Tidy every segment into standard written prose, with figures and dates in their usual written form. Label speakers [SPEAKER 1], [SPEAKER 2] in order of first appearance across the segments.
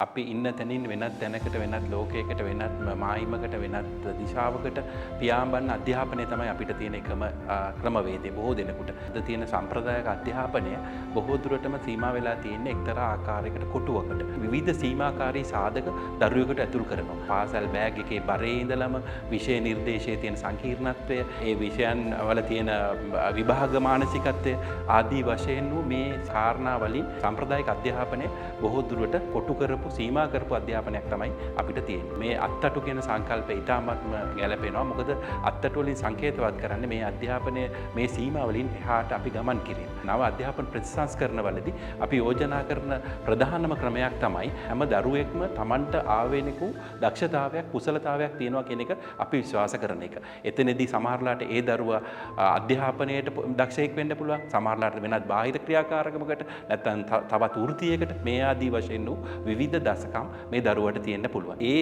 [SPEAKER 1] අපි ඉන්න තැනින් වෙනත් තැනකට වෙනත් ලෝකයකට වෙනත් මායිමකට වෙනත් දිශාවකට පියාඹන්න අධ්‍යාපනය තමයි අපිට තියෙන එකම ක්‍රමවේදය බොහෝ දෙනෙකුට. අද තියෙන සම්ප්‍රදායික අධ්‍යාපනය බොහෝ දුරටම සීමා වෙලා තියෙන්නේ එක්තරා ආකාරයකට කොටුවකට. විවිධ සීමාකාරී සාධක දරුවෙකුට ඇතුළු කරනවා. පාසල් බෑග් එකේ බරේ ඉඳලම විෂය නිර්දේශයේ තියෙන සංකීර්ණත්වය, ඒ විෂයන් වල තියෙන විභාග මානසිකත්වය ආදී වශයෙන් මේ කාරණා වලින් සම්ප්‍රදායික අධ්‍යාපනය බොහෝ දුරට කොටු කරපු සීමා කරපු අධ්‍යාපනයක් තමයි අපිට තියෙන්නේ. මේ අත්තටු කියන සංකල්පය ඊටාත්ම ගැළපෙනවා. මොකද අත්තටු වලින් සංකේතවත් කරන්නේ මේ අධ්‍යාපනය මේ සීමා වලින් එහාට අපි ගමන් කිරීම. නව අධ්‍යාපන ප්‍රතිසංස්කරණ වලදී අපි යෝජනා කරන ප්‍රධානම ක්‍රමයක් තමයි හැම දරුවෙක්ම Tamanට ආවේනික දක්ෂතාවයක් කුසලතාවයක් තියෙනවා කියන එක අපි විශ්වාස කරන එක. එතනදී සමහරලාට ඒ දරුවා අධ්‍යාපනයට දක්ෂයෙක් වෙන්න පුළුවන්. සමහරලාට වෙනත් බාහිර ක්‍රියාකාරකමකට නැත්නම් තවත් වෘත්තියකට මේ ආදී වශයෙන් විවිධ දසකම් මේ දරුවට තියෙන්න පුළුවන්. ඒ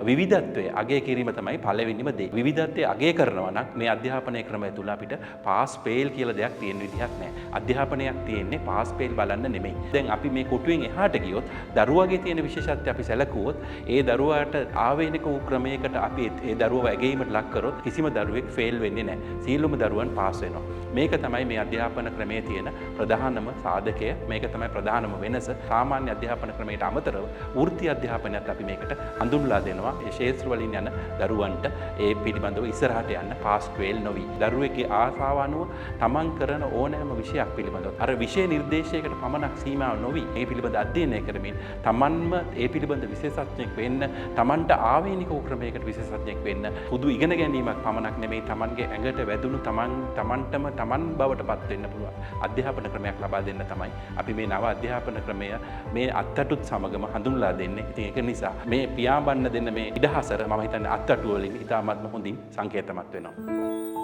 [SPEAKER 1] විවිධත්වය අගය කිරීම තමයි පළවෙනිම දේ. විවිධත්වය අගය කරනවා නම් මේ අධ්‍යාපනයේ ක්‍රමය තුල අපිට පාස් ෆේල් කියලා දෙයක් තියෙන විදිහක් නැහැ. අධ්‍යාපනයක් තියෙන්නේ පාස් ෆේල් බලන්න නෙමෙයි. දැන් අපි මේ කොටුවෙන් එහාට ගියොත් දරුවාගේ තියෙන විශේෂත්වය අපි සැලකුවොත් ඒ දරුවාට ආවේනික වූ ක්‍රමයකට අපි ඒ දරුවව ඇගීමට ලක් කරොත් කිසිම දරුවෙක් ෆේල් වෙන්නේ නැහැ. සියලුම දරුවන් පාස් වෙනවා. මේක තමයි මේ අධ්‍යාපන ක්‍රමයේ තියෙන ප්‍රධානම සාධකය. මේක තමයි ප්‍රධානම වෙනස. සාමාන්‍ය අධ්‍යාපන ක්‍රමයට අමතරව වෘත්ති අධ්‍යාපනයත් අපි මේකට හඳුන්වලා දෙනවා. ඒ ශාස්ත්‍ර වලින් යන දරුවන්ට ඒ පිළිබඳව ඉස්සරහට යන්න පාස් ෆේල් නොවි. දරුවෙක්ගේ ආසාව අනුව තමන් කරන ඕනෑම විෂයක් පිළිබඳව අර විෂය නිර්දේශයකට පමණක් සීමා නොවි මේ පිළිබඳ අධ්‍යයනය කරමින් තමන්ම ඒ පිළිබඳ විශේෂඥයෙක් වෙන්න, තමන්ට ආවේනික ක්‍රමයකට විශේෂඥයෙක් වෙන්න, පුදු ඉගෙන ගැනීමක් පමණක් නෙමෙයි තමන්ගේ ඇඟට වැදුණු තමන්ටම තමන් බවට පත් වෙන්න පුළුවන් අධ්‍යාපන ක්‍රමයක් ලබා දෙන්න තමයි අපි මේ නව අධ්‍යාපන ක්‍රමය මේ අත්තටුත් සමගම හඳුන්ලා දෙන්නේ. ඉතින් ඒක නිසා මේ පියාඹන්න දෙන්න මේ ඉඩහසර මම හිතන්නේ අත්තටුව වලින් ඉතාමත්ම හොඳින් සංකේතමත් වෙනවා.